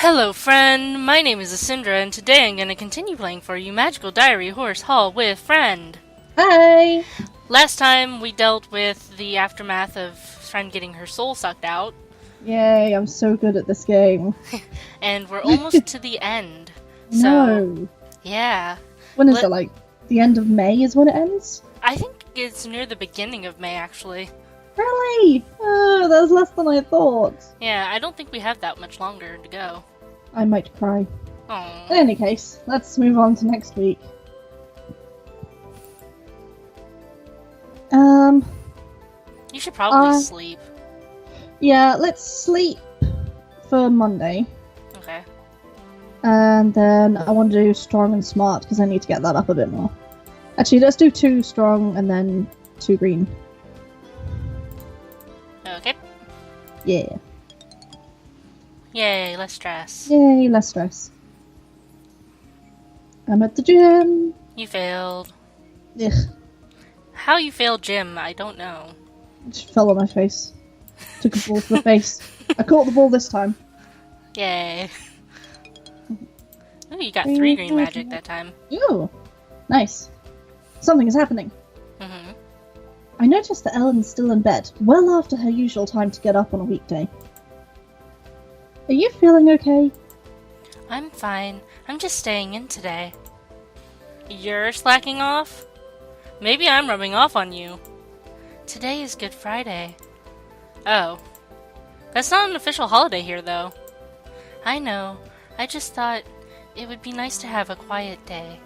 Hello, friend. My name is Asindra, and today I'm going to continue playing for you Magical Diary Horse Hall with Friend. Hi! Last time we dealt with the aftermath of Friend getting her soul sucked out, Yay, I'm so good at this game. and we're almost to the end. So, No. yeah. When is it, like, the end of May is when it ends? I think it's near the beginning of May, actually. Really? Oh, that was less than I thought. Yeah, I don't think we have that much longer to go. I might cry. Aww. In any case, let's move on to next week. You should probably sleep. Yeah, let's sleep for Monday. Okay. And then I want to do strong and smart, because I need to get that up a bit more. Actually, let's do 2 strong and then 2 green. Okay. Yeah. Yay, less stress. Yay, less stress. I'm at the gym. You failed. Ugh. How you failed gym, I don't know. It just fell on my face. Took a ball to the face. I caught the ball this time. Yay. Ooh, you got 3 green magic that time. Ooh, nice. Something is happening. Mm-hmm. I noticed that Ellen's still in bed, well after her usual time to get up on a weekday. Are you feeling okay? I'm fine. I'm just staying in today. You're slacking off? Maybe I'm rubbing off on you. Today is Good Friday. Oh. That's not an official holiday here, though. I know. I just thought it would be nice to have a quiet day.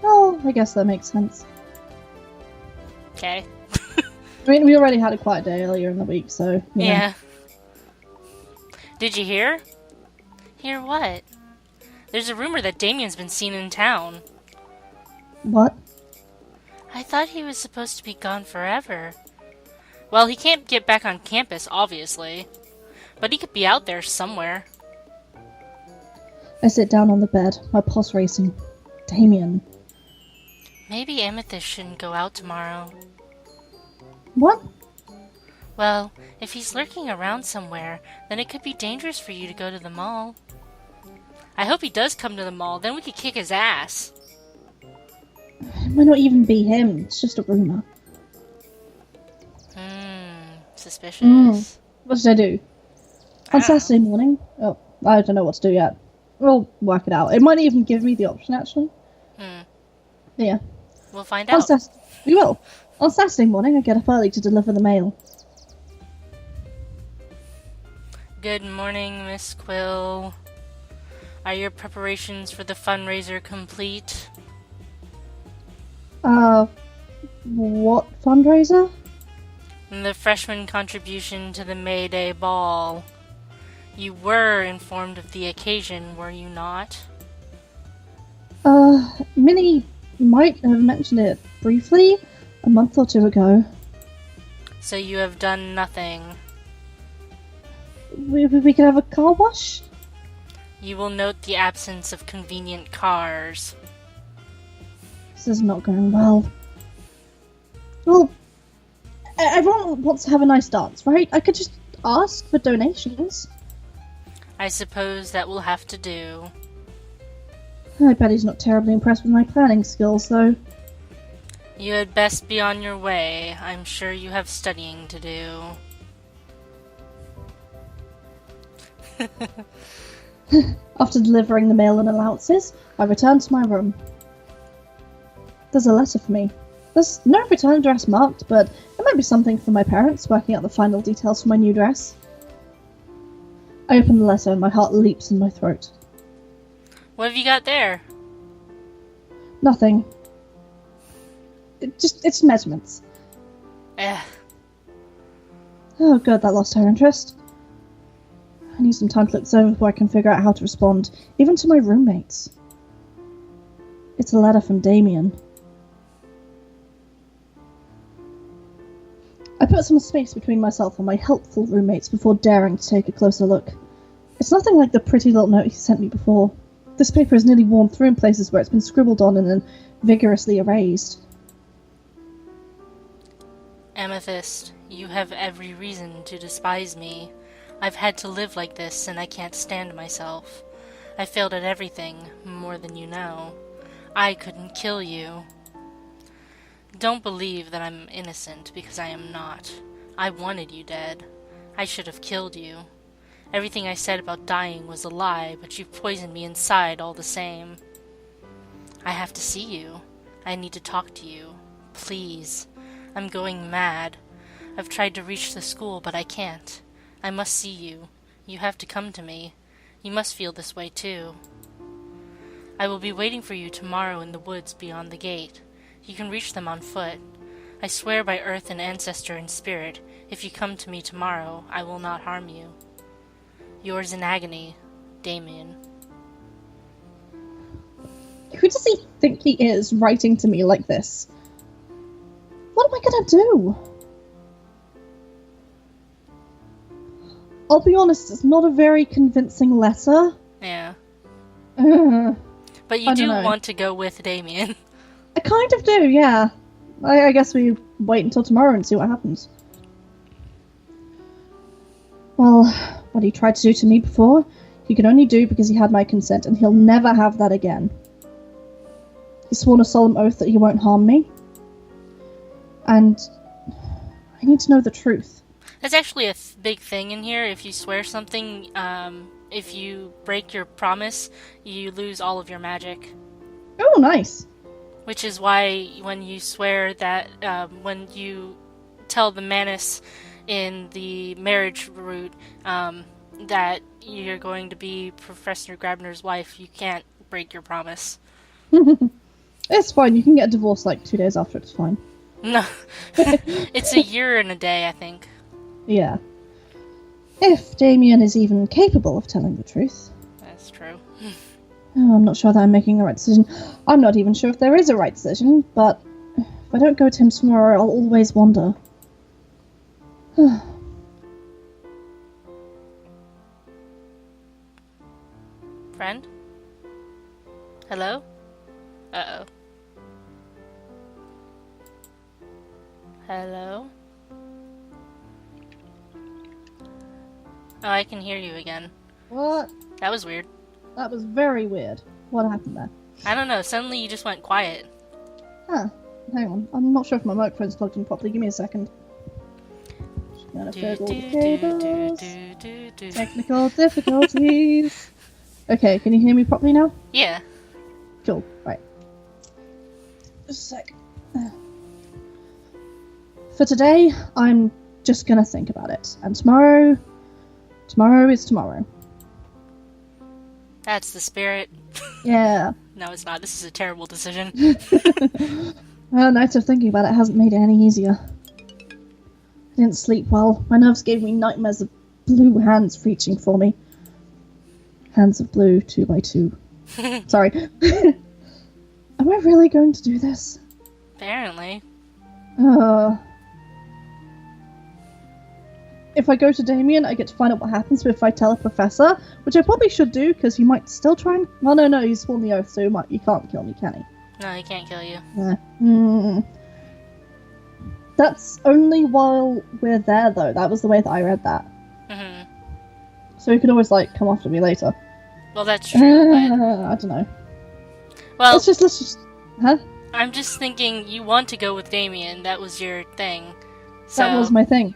Oh, I guess that makes sense. Okay. I mean, we already had a quiet day earlier in the week, so... Yeah. Did you hear? Hear what? There's a rumor that Damien's been seen in town. What? I thought he was supposed to be gone forever. Well, he can't get back on campus, obviously. But he could be out there somewhere. I sit down on the bed, my pulse racing. Damien. Maybe Amethyst shouldn't go out tomorrow. What? Well, if he's lurking around somewhere, then it could be dangerous for you to go to the mall. I hope he does come to the mall, then we could kick his ass. It might not even be him, it's just a rumor. Suspicious. What should I do? On Saturday morning? Oh, I don't know what to do yet. We'll work it out. It might even give me the option, actually. Yeah. We'll find out. We will. On Saturday morning, I get up early to deliver the mail. Good morning, Miss Quill. Are your preparations for the fundraiser complete? What fundraiser? The freshman contribution to the May Day ball. You were informed of the occasion, were you not? Minnie might have mentioned it briefly a month or 2 ago. So you have done nothing. We could have a car wash? You will note the absence of convenient cars. This is not going well. Well, everyone wants to have a nice dance, right? I could just ask for donations. I suppose that will have to do. I bet he's not terribly impressed with my planning skills, though. You had best be on your way. I'm sure you have studying to do. After delivering the mail and allowances, I return to my room. There's a letter for me. There's no return address marked, but it might be something from my parents working out the final details for my new dress. I open the letter and my heart leaps in my throat. What have you got there? Nothing. It's measurements. Oh god, that lost her interest. I need some time to look this over before I can figure out how to respond, even to my roommates. It's a letter from Damien. I put some space between myself and my helpful roommates before daring to take a closer look. It's nothing like the pretty little note he sent me before. This paper is nearly worn through in places where it's been scribbled on and then vigorously erased. Amethyst, you have every reason to despise me. I've had to live like this, and I can't stand myself. I failed at everything, more than you know. I couldn't kill you. Don't believe that I'm innocent, because I am not. I wanted you dead. I should have killed you. Everything I said about dying was a lie, but you've poisoned me inside all the same. I have to see you. I need to talk to you. Please. I'm going mad. I've tried to reach the school, but I can't. I must see you. You have to come to me. You must feel this way too. I will be waiting for you tomorrow in the woods beyond the gate. You can reach them on foot. I swear by earth and ancestor and spirit, if you come to me tomorrow, I will not harm you. Yours in agony, Damien. Who does he think he is, writing to me like this? What am I gonna do? I'll be honest, it's not a very convincing letter. Yeah. Uh, But you do want to go with Damien. I kind of do, yeah. I guess we wait until tomorrow and see what happens. Well, what he tried to do to me before, he could only do because he had my consent, and he'll never have that again. He sworn a solemn oath that he won't harm me. And I need to know the truth. That's actually a big thing in here. If you swear something, if you break your promise, you lose all of your magic. Oh, nice. Which is why when you swear that, when you tell the Manus in the marriage route that you're going to be Professor Grabner's wife, you can't break your promise. It's fine, you can get a divorce like 2 days after, it's fine. No. It's a year and a day, I think. Yeah. If Damien is even capable of telling the truth. That's true. Oh, I'm not sure that I'm making the right decision. I'm not even sure if there is a right decision, but if I don't go to him tomorrow, I'll always wonder. Friend? Hello? Uh-oh. Hello? Oh, I can hear you again. What? That was weird. That was very weird. What happened there? I don't know, suddenly you just went quiet. Huh. Hang on. I'm not sure if my microphone's plugged in properly. Give me a second. Just gonna fiddle the cables. Technical difficulties. Okay, can you hear me properly now? Yeah. Cool. Right. Just a sec. For today, I'm just gonna think about it. And tomorrow is tomorrow. That's the spirit. Yeah. No, it's not. This is a terrible decision. Nights of thinking about it hasn't made it any easier. I didn't sleep well. My nerves gave me nightmares of blue hands reaching for me. Hands of blue, 2x2. Sorry. Am I really going to do this? Apparently. If I go to Damien, I get to find out what happens if I tell a professor, which I probably should do, because he might still try and... Well, no, he's sworn the oath, so he can't kill me, can he? No, he can't kill you. Yeah. That's only while we're there, though. That was the way that I read that. Mm-hmm. So he could always, come after me later. Well, that's true, but... I don't know. Well... Let's just... Huh? I'm just thinking you want to go with Damien. That was your thing. So... That was my thing.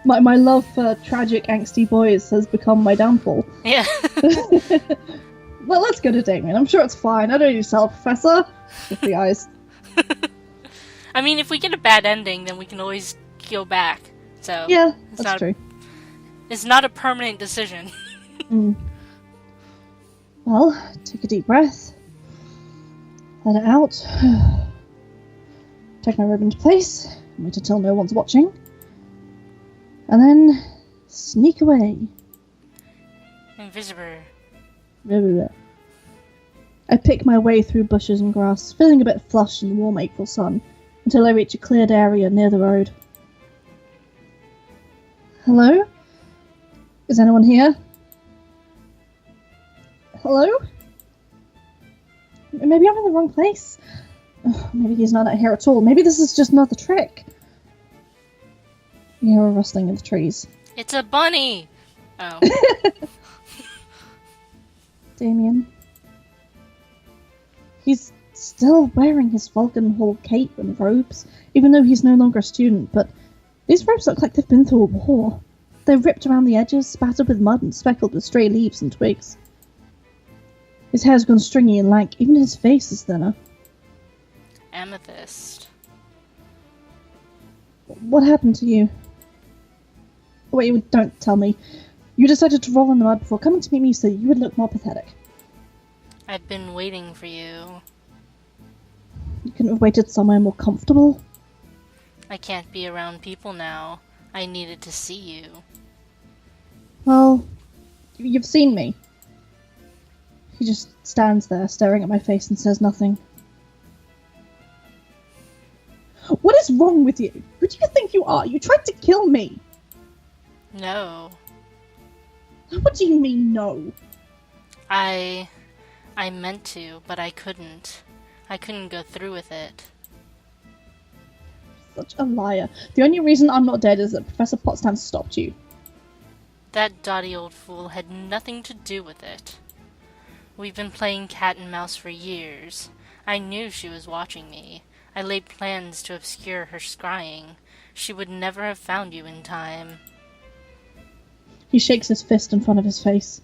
My love for tragic, angsty boys has become my downfall. Yeah. Well, let's go to Damien. I'm sure it's fine. I don't need to tell Professor. With the eyes. I mean, if we get a bad ending, then we can always go back. So yeah, that's true. It's not a permanent decision. Well, take a deep breath. Let it out. Take my robe into place. Wait until no one's watching. And then sneak away. Invisible. I pick my way through bushes and grass, feeling a bit flushed in the warm April sun, until I reach a cleared area near the road. Hello? Is anyone here? Hello? Maybe I'm in the wrong place. Maybe he's not out here at all. Maybe this is just another trick. You hear a rustling in the trees. It's a bunny! Oh. Damien. He's still wearing his Vulcan Hall cape and robes, even though he's no longer a student, but these robes look like they've been through a war. They're ripped around the edges, spattered with mud and speckled with stray leaves and twigs. His hair's gone stringy and lank, even his face is thinner. Amethyst. What happened to you? Wait, don't tell me. You decided to roll in the mud before coming to meet me so you would look more pathetic. I've been waiting for you. You couldn't have waited somewhere more comfortable? I can't be around people now. I needed to see you. Well, you've seen me. He just stands there, staring at my face and says nothing. What is wrong with you? Who do you think you are? You tried to kill me! No. What do you mean, no? I meant to, but I couldn't. I couldn't go through with it. Such a liar. The only reason I'm not dead is that Professor Potsdam stopped you. That dotty old fool had nothing to do with it. We've been playing cat and mouse for years. I knew she was watching me. I laid plans to obscure her scrying. She would never have found you in time. He shakes his fist in front of his face.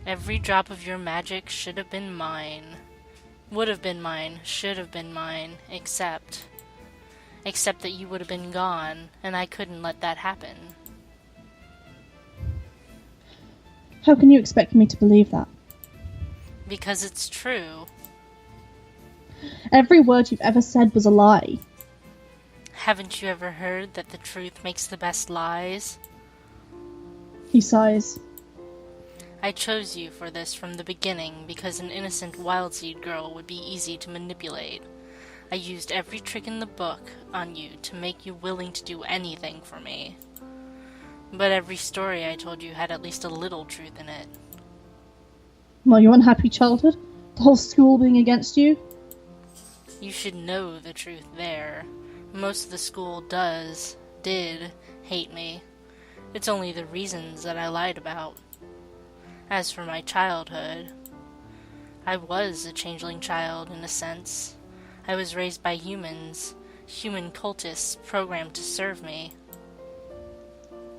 Every drop of your magic should have been mine. Would have been mine, should have been mine, except that you would have been gone, and I couldn't let that happen. How can you expect me to believe that? Because it's true. Every word you've ever said was a lie. Haven't you ever heard that the truth makes the best lies? He sighs. I chose you for this from the beginning because an innocent Wildseed girl would be easy to manipulate. I used every trick in the book on you to make you willing to do anything for me. But every story I told you had at least a little truth in it. Well, your unhappy childhood? The whole school being against you? You should know the truth there. Most of the school did hate me. It's only the reasons that I lied about. As for my childhood, I was a changeling child in a sense. I was raised by humans, human cultists programmed to serve me.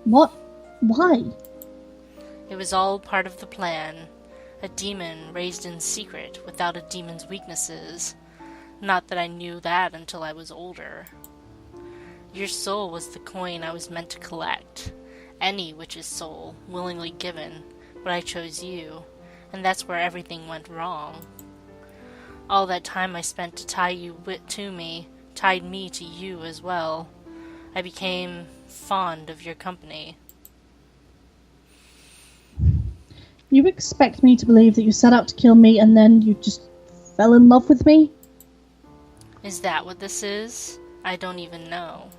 What? Why? It was all part of the plan. A demon raised in secret without a demon's weaknesses. Not that I knew that until I was older. Your soul was the coin I was meant to collect. Any witch's soul, willingly given, but I chose you, and that's where everything went wrong. All that time I spent to tie you to me, tied me to you as well. I became fond of your company. You expect me to believe that you set out to kill me and then you just fell in love with me? Is that what this is? I don't even know.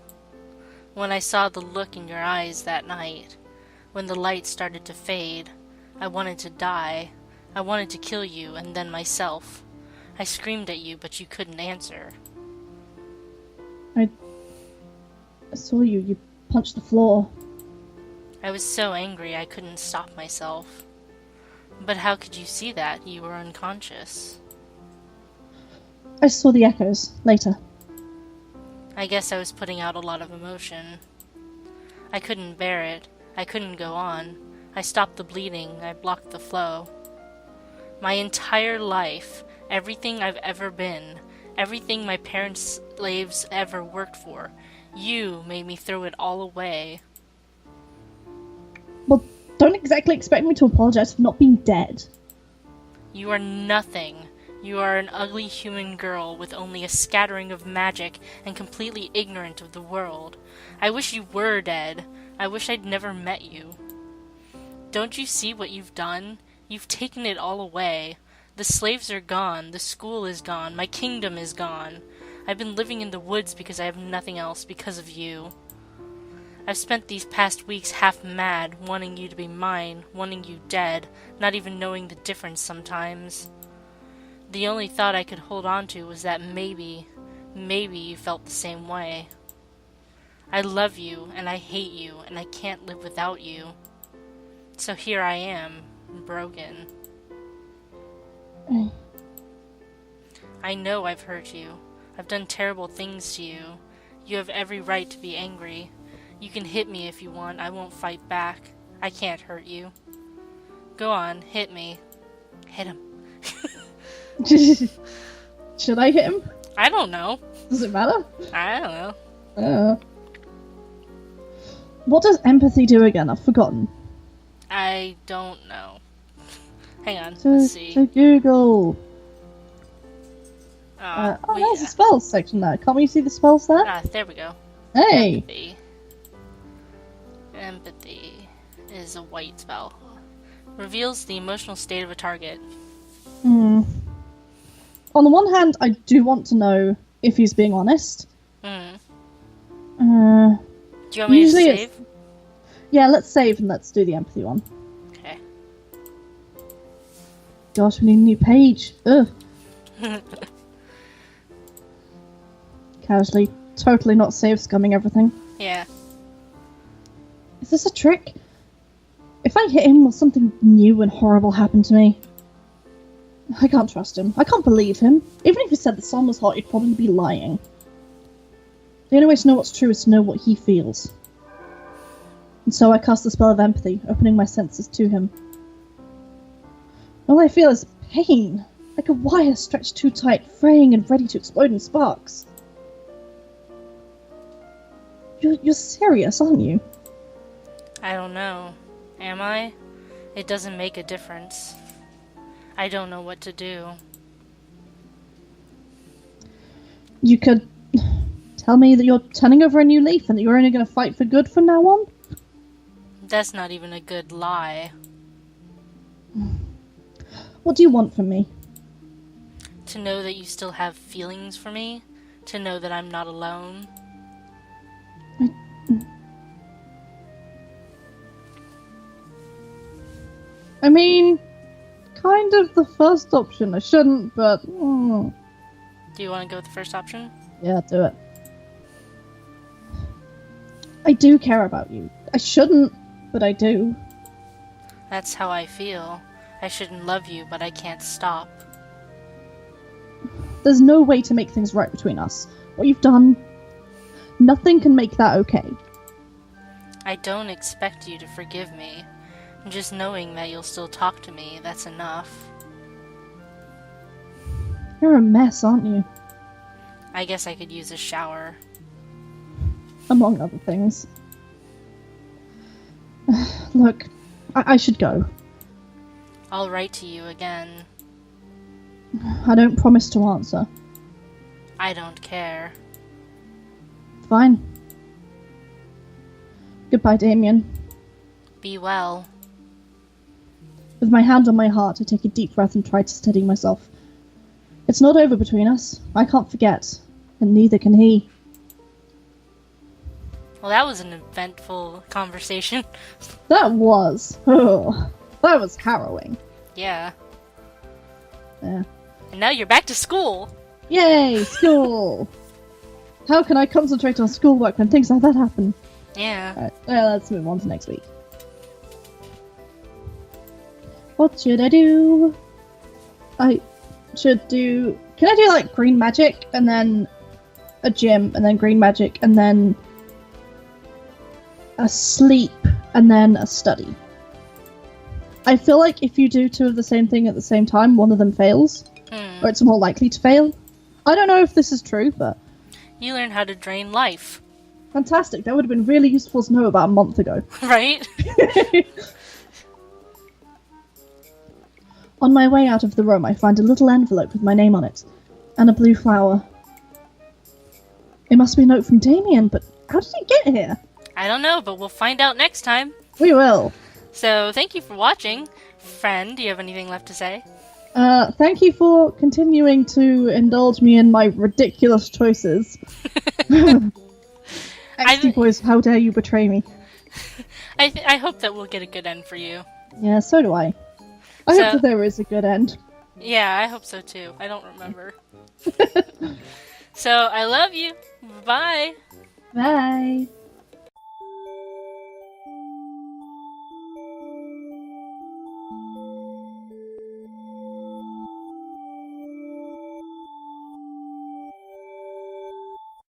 When I saw the look in your eyes that night, when the light started to fade, I wanted to die. I wanted to kill you and then myself. I screamed at you, but you couldn't answer. I saw you. You punched the floor. I was so angry I couldn't stop myself. But how could you see that? You were unconscious. I saw the echoes later. I guess I was putting out a lot of emotion. I couldn't bear it. I couldn't go on. I stopped the bleeding. I blocked the flow. My entire life, everything I've ever been, everything my parents' slaves ever worked for, you made me throw it all away. Well, don't exactly expect me to apologize for not being dead. You are nothing. You are an ugly human girl with only a scattering of magic and completely ignorant of the world. I wish you were dead. I wish I'd never met you. Don't you see what you've done? You've taken it all away. The slaves are gone. The school is gone. My kingdom is gone. I've been living in the woods because I have nothing else because of you. I've spent these past weeks half mad, wanting you to be mine, wanting you dead, not even knowing the difference sometimes. The only thought I could hold on to was that maybe you felt the same way. I love you, and I hate you, and I can't live without you. So here I am, broken. Mm. I know I've hurt you. I've done terrible things to you. You have every right to be angry. You can hit me if you want. I won't fight back. I can't hurt you. Go on, hit me. Hit him. Should I hit him? I don't know. Does it matter? I don't know. What does empathy do again? I've forgotten. I don't know. Hang on, To let's see. Google. Wait, there's a spells section there. Can't we see the spells there? there we go. Hey! Empathy. Empathy is a white spell. Reveals the emotional state of a target. On the one hand, I do want to know if he's being honest. Do you want me to Usually save? Yeah, let's save and let's do the empathy one. Okay. Gosh, we need a new page. Ugh. Casually, totally not save scumming everything. Yeah. Is this a trick? If I hit him, will something new and horrible happen to me? I can't trust him. I can't believe him. Even if he said the sun was hot, he'd probably be lying. The only way to know what's true is to know what he feels. And so I cast the spell of empathy, opening my senses to him. All I feel is pain, like a wire stretched too tight, fraying and ready to explode in sparks. You're serious, aren't you? I don't know. Am I? It doesn't make a difference. I don't know what to do. You could tell me that you're turning over a new leaf and that you're only going to fight for good from now on? That's not even a good lie. What do you want from me? To know that you still have feelings for me. To know that I'm not alone. I mean, kind of the first option. I shouldn't, but... Do you want to go with the first option? Yeah, do it. I do care about you. I shouldn't, but I do. That's how I feel. I shouldn't love you, but I can't stop. There's no way to make things right between us. What you've done, nothing can make that okay. I don't expect you to forgive me. Just knowing that you'll still talk to me, that's enough. You're a mess, aren't you? I guess I could use a shower. Among other things. Look, I should go. I'll write to you again. I don't promise to answer. I don't care. Fine. Goodbye, Damien. Be well. With my hand on my heart, I take a deep breath and try to steady myself. It's not over between us. I can't forget, and neither can he. Well, that was an eventful conversation. That was. Oh, that was harrowing. Yeah. Yeah. And now you're back to school! Yay, school! How can I concentrate on schoolwork when things like that happen? Yeah. Alright, well, let's move on to next week. What should I do? I should do... Can I do, like, green magic, and then a gym, and then green magic, and then a sleep, and then a study? I feel like if you do two of the same thing at the same time, one of them fails. Or it's more likely to fail. I don't know if this is true, but... You learned how to drain life. Fantastic, that would have been really useful to know about a month ago. Right? On my way out of the room, I find a little envelope with my name on it, and a blue flower. It must be a note from Damien, but how did it get here? I don't know, but we'll find out next time. We will. So, thank you for watching. Friend, do you have anything left to say? Thank you for continuing to indulge me in my ridiculous choices. XD boys, how dare you betray me? I hope that we'll get a good end for you. Yeah, so do I. I hope that there is a good end. Yeah, I hope so too. I don't remember. So, I love you. Bye. Bye.